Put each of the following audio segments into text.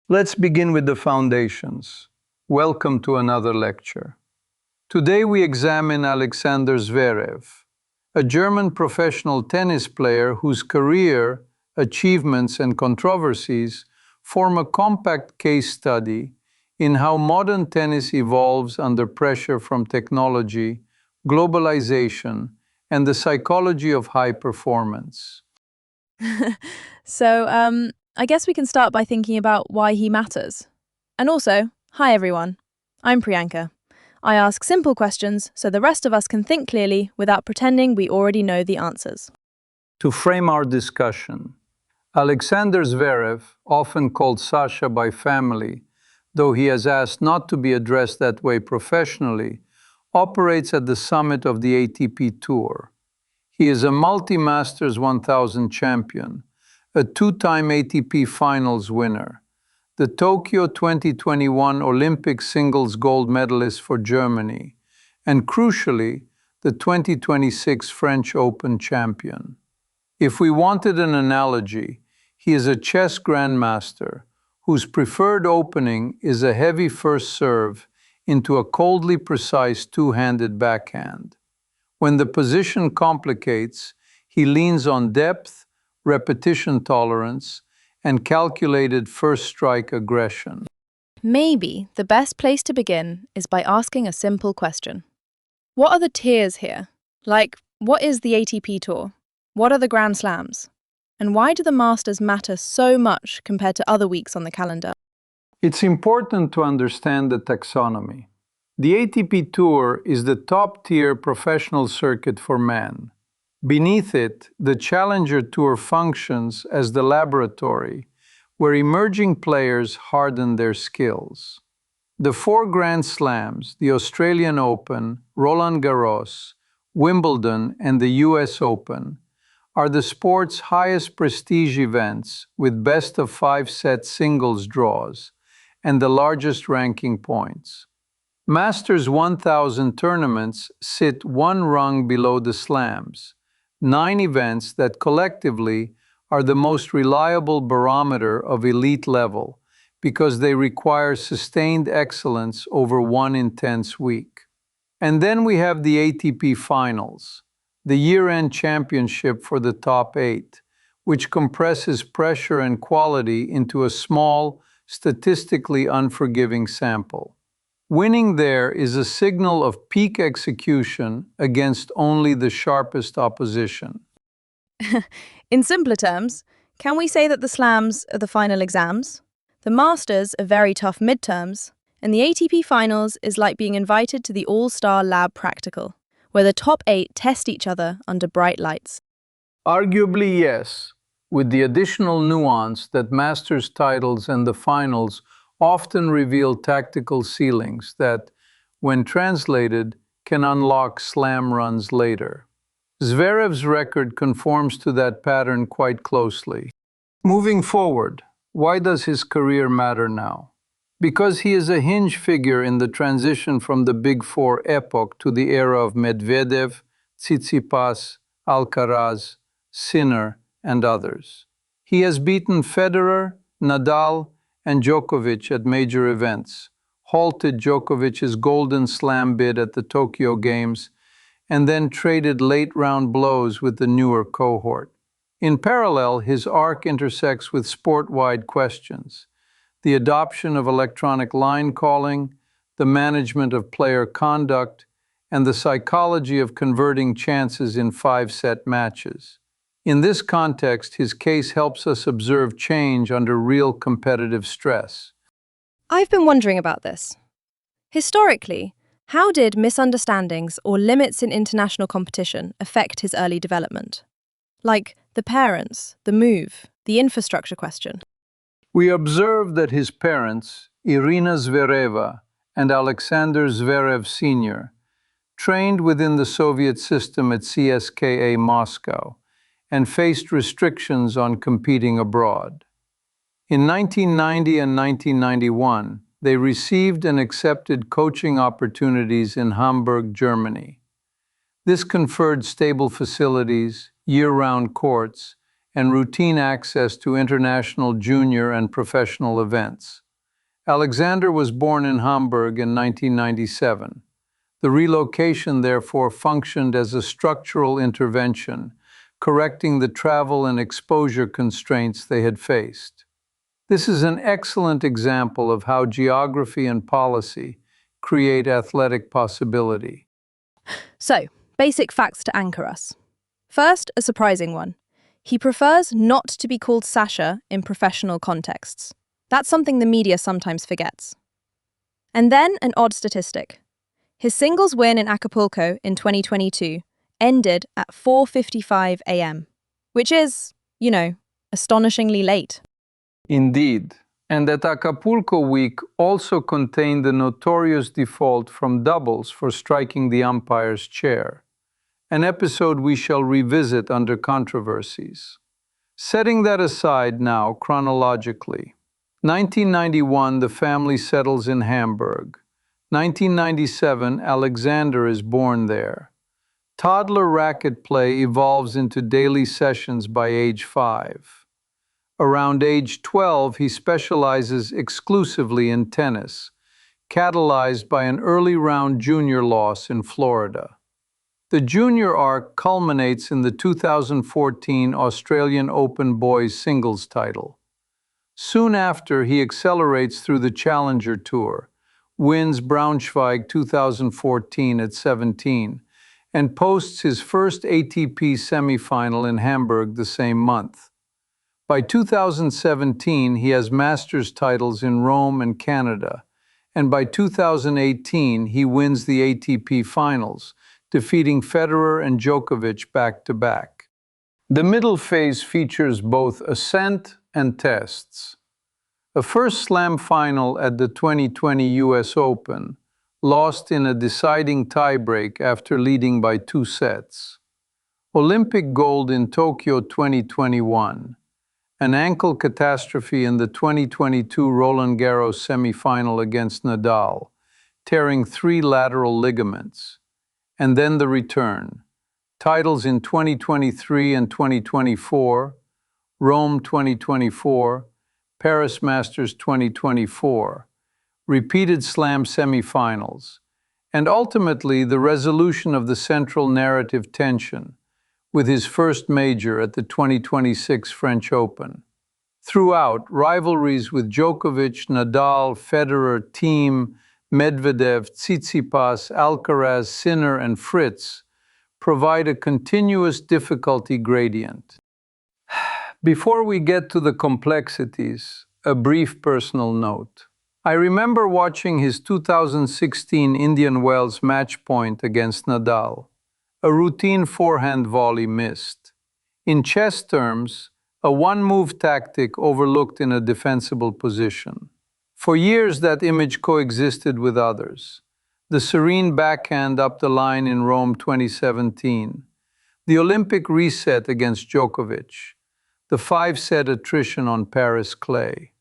Let's begin with the foundations. Welcome to another lecture. Today we examine Alexander Zverev, a German professional tennis player whose career, achievements, and controversies form a compact case study in how modern tennis evolves under pressure from technology, globalization, and the psychology of high performance. I guess we can start by thinking about why he matters. And also, hi everyone. I'm Priyanka. I ask simple questions so the rest of us can think clearly without pretending we already know the answers. To frame our discussion, Alexander Zverev, often called Sasha by family, though he has asked not to be addressed that way professionally, operates at the summit of the ATP Tour. He is a multi-Masters 1000 champion, a two-time ATP Finals winner, the Tokyo 2021 Olympic singles gold medalist for Germany, and crucially, the 2026 French Open champion. If we wanted an analogy, he is a chess grandmaster whose preferred opening is a heavy first serve into a coldly precise two-handed backhand. When the position complicates, he leans on depth, repetition tolerance, and calculated first strike aggression. Maybe the best place to begin is by asking a simple question. What are the tiers here? Like, what is the ATP Tour? What are the Grand Slams? And why do the Masters matter so much compared to other weeks on the calendar? It's important to understand the taxonomy. The ATP Tour is the top-tier professional circuit for men. Beneath it, the Challenger Tour functions as the laboratory where emerging players harden their skills. The four Grand Slams, the Australian Open, Roland Garros, Wimbledon, and the US Open, are the sport's highest prestige events with best-of-5 set singles draws and the largest ranking points. Masters 1000 tournaments sit one rung below the slams, 9 events that collectively are the most reliable barometer of elite level because they require sustained excellence over one intense week. And then we have the ATP Finals, the year-end championship for the top 8, which compresses pressure and quality into a small, statistically unforgiving sample. Winning there is a signal of peak execution against only the sharpest opposition. In simpler terms, can we say that the Slams are the final exams? The Masters are very tough midterms, and the ATP Finals is like being invited to the All-Star Lab Practical, where the top 8 test each other under bright lights. Arguably, yes, with the additional nuance that Masters titles and the finals often reveal tactical ceilings that, when translated, can unlock slam runs later. Zverev's record conforms to that pattern quite closely. Moving forward, why does his career matter now? Because he is a hinge figure in the transition from the Big Four epoch to the era of Medvedev, Tsitsipas, Alcaraz, Sinner, and others. He has beaten Federer, Nadal, and Djokovic at major events, halted Djokovic's Golden Slam bid at the Tokyo Games, and then traded late-round blows with the newer cohort. In parallel, his arc intersects with sport-wide questions: the adoption of electronic line calling, the management of player conduct, and the psychology of converting chances in 5-set matches. In this context, his case helps us observe change under real competitive stress. I've been wondering about this. Historically, how did misunderstandings or limits in international competition affect his early development? Like the parents, the move, the infrastructure question. We observe that his parents, Irina Zvereva and Alexander Zverev Sr., trained within the Soviet system at CSKA Moscow and faced restrictions on competing abroad. In 1990 and 1991, they received and accepted coaching opportunities in Hamburg, Germany. This conferred stable facilities, year-round courts, and routine access to international junior and professional events. Alexander was born in Hamburg in 1997. The relocation, therefore, functioned as a structural intervention, correcting the travel and exposure constraints they had faced. This is an excellent example of how geography and policy create athletic possibility. So, basic facts to anchor us. First, a surprising one. He prefers not to be called Sasha in professional contexts. That's something the media sometimes forgets. And then an odd statistic. His singles win in Acapulco in 2022 ended at 4:55 a.m., which is, astonishingly late. Indeed, and that Acapulco week also contained the notorious default from doubles for striking the umpire's chair, an episode we shall revisit under controversies. Setting that aside now chronologically, 1991 the family settles in Hamburg. 1997 Alexander is born there. Toddler racket play evolves into daily sessions by age 5. Around age 12, he specializes exclusively in tennis, catalyzed by an early round junior loss in Florida. The junior arc culminates in the 2014 Australian Open boys singles title. Soon after, he accelerates through the Challenger Tour, wins Braunschweig 2014 at 17, and posts his first ATP semifinal in Hamburg the same month. By 2017, he has Masters titles in Rome and Canada, and by 2018, he wins the ATP finals, defeating Federer and Djokovic back-to-back. The middle phase features both ascent and tests. A first slam final at the 2020 US Open, lost in a deciding tiebreak after leading by 2 sets. Olympic gold in Tokyo 2021. An ankle catastrophe in the 2022 Roland Garros semifinal against Nadal, tearing 3 lateral ligaments. And then the return. Titles in 2023 and 2024, Rome 2024, Paris Masters 2024, repeated slam semifinals, and ultimately the resolution of the central narrative tension, with his first major at the 2026 French Open. Throughout, rivalries with Djokovic, Nadal, Federer, Thiem, Medvedev, Tsitsipas, Alcaraz, Sinner, and Fritz provide a continuous difficulty gradient. Before we get to the complexities, a brief personal note. I remember watching his 2016 Indian Wells match point against Nadal. A routine forehand volley missed. In chess terms, a one-move tactic overlooked in a defensible position. For years, that image coexisted with others. The serene backhand up the line in Rome 2017, the Olympic reset against Djokovic, the 5-set attrition on Paris clay.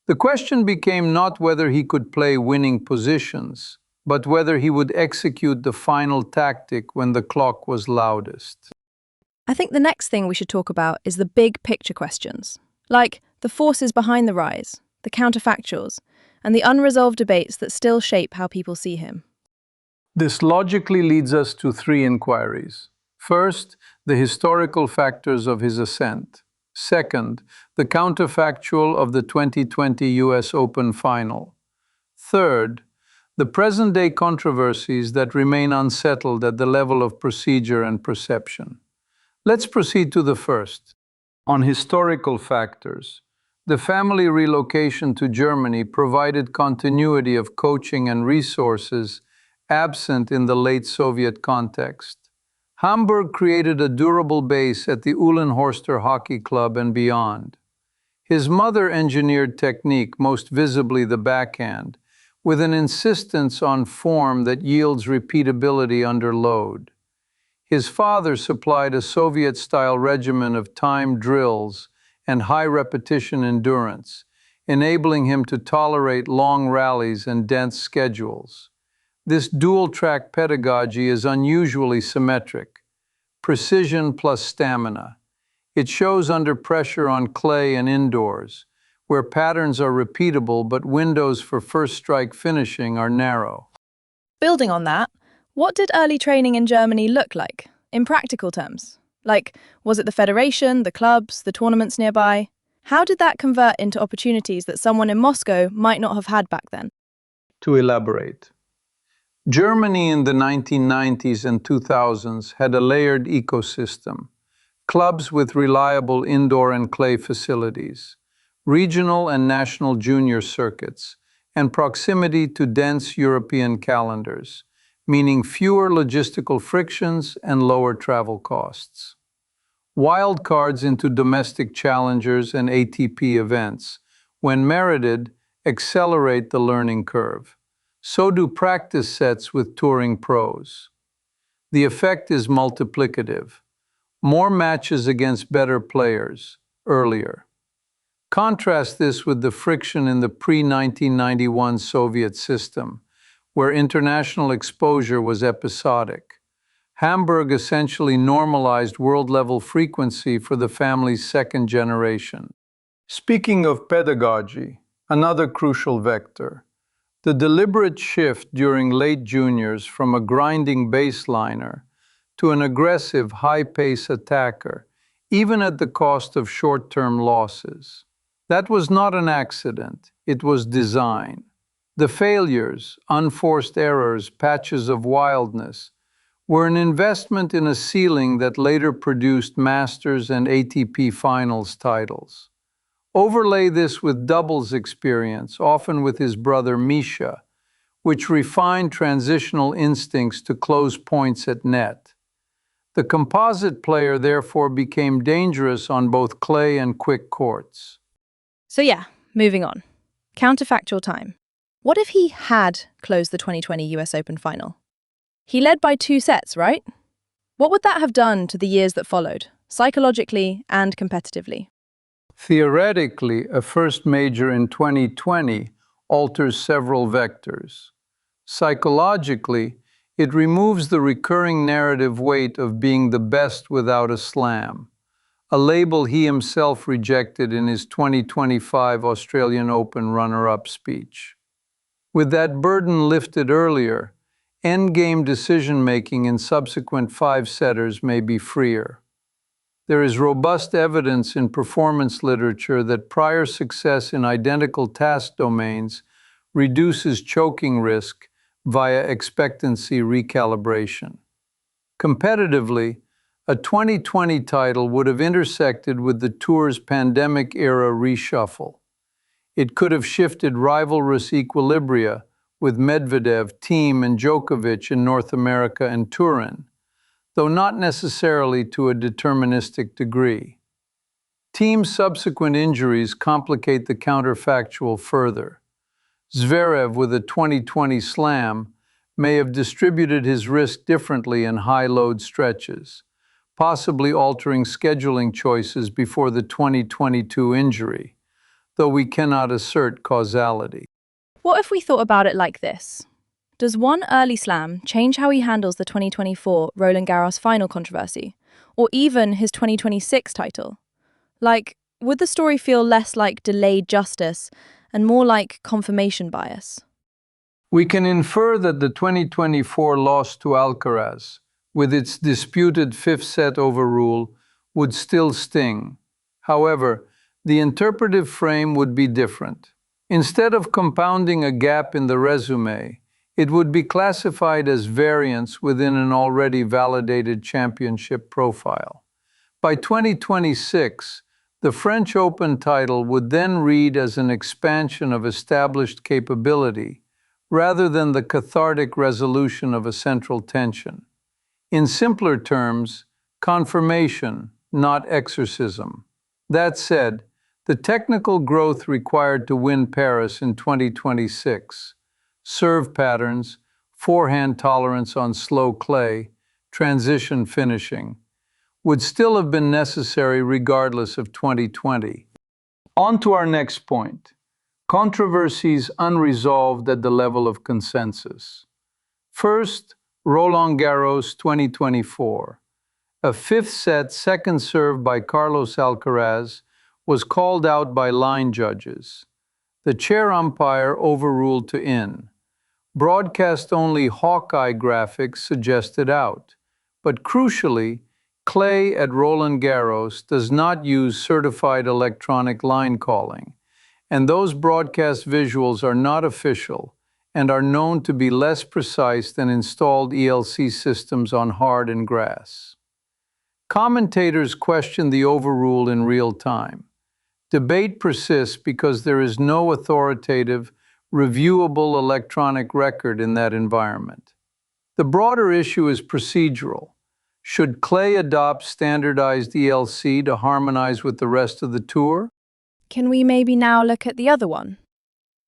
The question became not whether he could play winning positions, but whether he would execute the final tactic when the clock was loudest. I think the next thing we should talk about is the big picture questions, like the forces behind the rise, the counterfactuals, and the unresolved debates that still shape how people see him. This logically leads us to 3 inquiries. First, the historical factors of his ascent. Second, the counterfactual of the 2020 US Open final. Third, the present-day controversies that remain unsettled at the level of procedure and perception. Let's proceed to the first. On historical factors, the family relocation to Germany provided continuity of coaching and resources absent in the late Soviet context. Hamburg created a durable base at the Uhlenhorster Hockey Club and beyond. His mother engineered technique, most visibly the backhand, with an insistence on form that yields repeatability under load. His father supplied a Soviet-style regimen of timed drills and high-repetition endurance, enabling him to tolerate long rallies and dense schedules. This dual-track pedagogy is unusually symmetric: precision plus stamina, It shows under pressure on clay and indoors, where patterns are repeatable but windows for first strike finishing are narrow. Building on that, what did early training in Germany look like, in practical terms? Like, was it the federation, the clubs, the tournaments nearby? How did that convert into opportunities that someone in Moscow might not have had back then? To elaborate, Germany in the 1990s and 2000s had a layered ecosystem: clubs with reliable indoor and clay facilities, regional and national junior circuits, and proximity to dense European calendars, meaning fewer logistical frictions and lower travel costs. Wildcards into domestic challengers and ATP events, when merited, accelerate the learning curve. So do practice sets with touring pros. The effect is multiplicative. More matches against better players, earlier. Contrast this with the friction in the pre-1991 Soviet system, where international exposure was episodic. Hamburg essentially normalized world-level frequency for the family's second generation. Speaking of pedagogy, another crucial vector, the deliberate shift during late juniors from a grinding baseliner to an aggressive, high-pace attacker, even at the cost of short-term losses. That was not an accident, it was design. The failures, unforced errors, patches of wildness, were an investment in a ceiling that later produced Masters and ATP Finals titles. Overlay this with doubles experience, often with his brother Misha, which refined transitional instincts to close points at net. The composite player therefore became dangerous on both clay and quick courts. So yeah, moving on. Counterfactual time. What if he had closed the 2020 US Open final? He led by 2 sets, right? What would that have done to the years that followed, psychologically and competitively? Theoretically, a first major in 2020 alters several vectors. Psychologically, it removes the recurring narrative weight of being the best without a slam, a label he himself rejected in his 2025 Australian Open runner-up speech. With that burden lifted earlier, endgame decision-making in subsequent 5-setters may be freer. There is robust evidence in performance literature that prior success in identical task domains reduces choking risk via expectancy recalibration. Competitively, a 2020 title would have intersected with the tour's pandemic-era reshuffle. It could have shifted rivalrous equilibria with Medvedev, Thiem, and Djokovic in North America and Turin, though not necessarily to a deterministic degree. Thiem's subsequent injuries complicate the counterfactual further. Zverev, with a 2020 slam, may have distributed his risk differently in high-load stretches, possibly altering scheduling choices before the 2022 injury, though we cannot assert causality. What if we thought about it like this? Does one early slam change how he handles the 2024 Roland Garros final controversy, or even his 2026 title? Like, would the story feel less like delayed justice and more like confirmation bias? We can infer that the 2024 loss to Alcaraz, with its disputed 5th set overrule, would still sting. However, the interpretive frame would be different. Instead of compounding a gap in the resume, it would be classified as variance within an already validated championship profile. By 2026, the French Open title would then read as an expansion of established capability, rather than the cathartic resolution of a central tension. In simpler terms, confirmation, not exorcism. That said, the technical growth required to win Paris in 2026, serve patterns, forehand tolerance on slow clay, transition finishing, would still have been necessary regardless of 2020. On to our next point, controversies unresolved at the level of consensus. First, Roland Garros 2024. A fifth set second serve by Carlos Alcaraz was called out by line judges. The chair umpire overruled to in. Broadcast-only Hawkeye graphics suggested out. But crucially, clay at Roland Garros does not use certified electronic line calling, and those broadcast visuals are not official and are known to be less precise than installed ELC systems on hard and grass. Commentators question the overrule in real time. Debate persists because there is no authoritative, reviewable electronic record in that environment. The broader issue is procedural. Should clay adopt standardized ELC to harmonize with the rest of the tour? Can we maybe now look at the other one?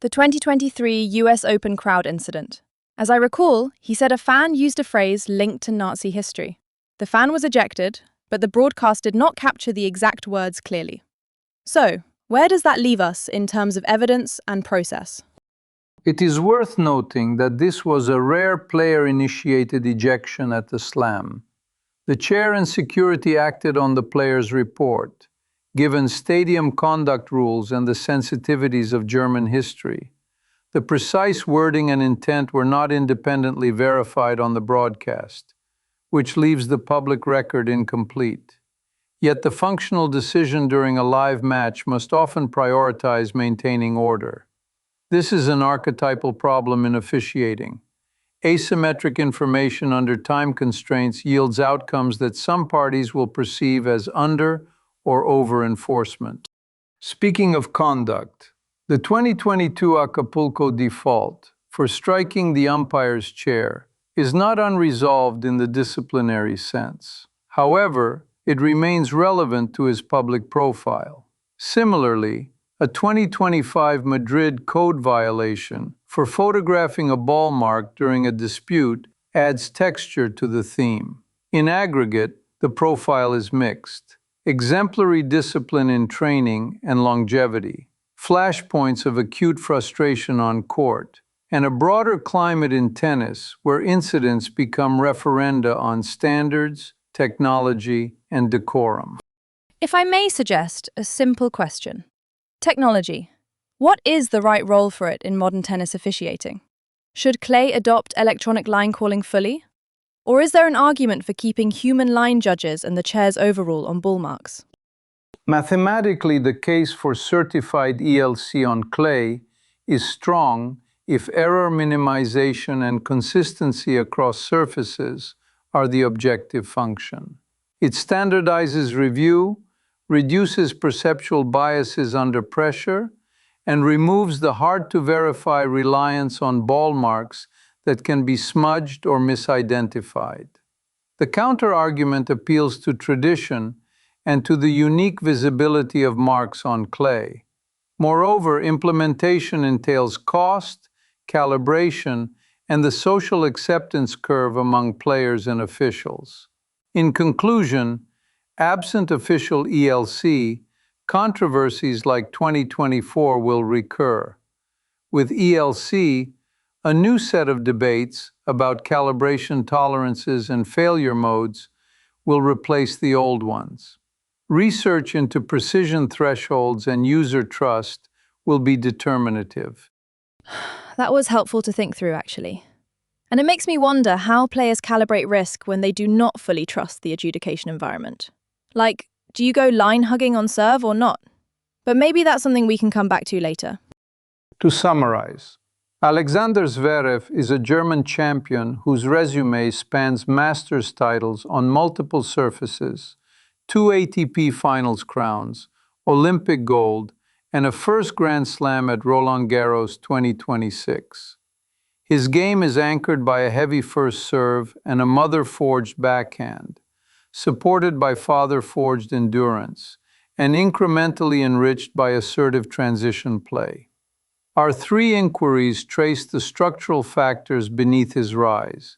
The 2023 US Open crowd incident. As I recall, he said a fan used a phrase linked to Nazi history. The fan was ejected, but the broadcast did not capture the exact words clearly. So, where does that leave us in terms of evidence and process? It is worth noting that this was a rare player-initiated ejection at the Slam. The chair and security acted on the player's report, given stadium conduct rules and the sensitivities of German history. The precise wording and intent were not independently verified on the broadcast, which leaves the public record incomplete. Yet the functional decision during a live match must often prioritize maintaining order. This is an archetypal problem in officiating. Asymmetric information under time constraints yields outcomes that some parties will perceive as under or over enforcement. Speaking of conduct, the 2022 Acapulco default for striking the umpire's chair is not unresolved in the disciplinary sense. However, it remains relevant to his public profile. Similarly, a 2025 Madrid code violation for photographing a ball mark during a dispute adds texture to the theme. In aggregate, the profile is mixed. Exemplary discipline in training and longevity, flashpoints of acute frustration on court, and a broader climate in tennis where incidents become referenda on standards, technology, and decorum. If I may suggest a simple question. Technology. What is the right role for it in modern tennis officiating? Should clay adopt electronic line calling fully? Or is there an argument for keeping human line judges and the chair's overrule on ball marks? Mathematically, the case for certified ELC on clay is strong if error minimization and consistency across surfaces are the objective function. It standardizes review, reduces perceptual biases under pressure, and removes the hard-to-verify reliance on ball marks that can be smudged or misidentified. The counter-argument appeals to tradition and to the unique visibility of marks on clay. Moreover, implementation entails cost, calibration, and the social acceptance curve among players and officials. In conclusion, absent official ELC, controversies like 2024 will recur. With ELC, a new set of debates about calibration tolerances and failure modes will replace the old ones. Research into precision thresholds and user trust will be determinative. That was helpful to think through, actually. And it makes me wonder how players calibrate risk when they do not fully trust the adjudication environment. Like, do you go line hugging on serve or not? But maybe that's something we can come back to later. To summarize, Alexander Zverev is a German champion whose resume spans Masters titles on multiple surfaces, 2 ATP Finals crowns, Olympic gold, and a first Grand Slam at Roland Garros 2026. His game is anchored by a heavy first serve and a mother-forged backhand, supported by father-forged endurance, and incrementally enriched by assertive transition play. Our three inquiries trace the structural factors beneath his rise,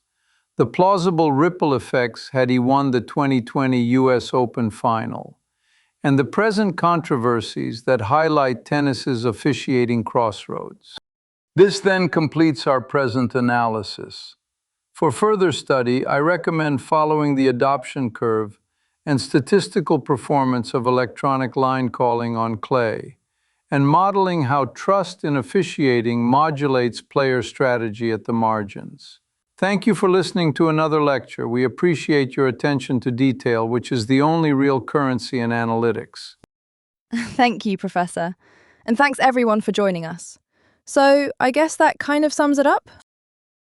the plausible ripple effects had he won the 2020 US Open final, and the present controversies that highlight tennis's officiating crossroads. This then completes our present analysis. For further study, I recommend following the adoption curve and statistical performance of electronic line calling on clay, and modeling how trust in officiating modulates player strategy at the margins. Thank you for listening to another lecture. We appreciate your attention to detail, which is the only real currency in analytics. Thank you, Professor. And thanks everyone for joining us. So, I guess that kind of sums it up.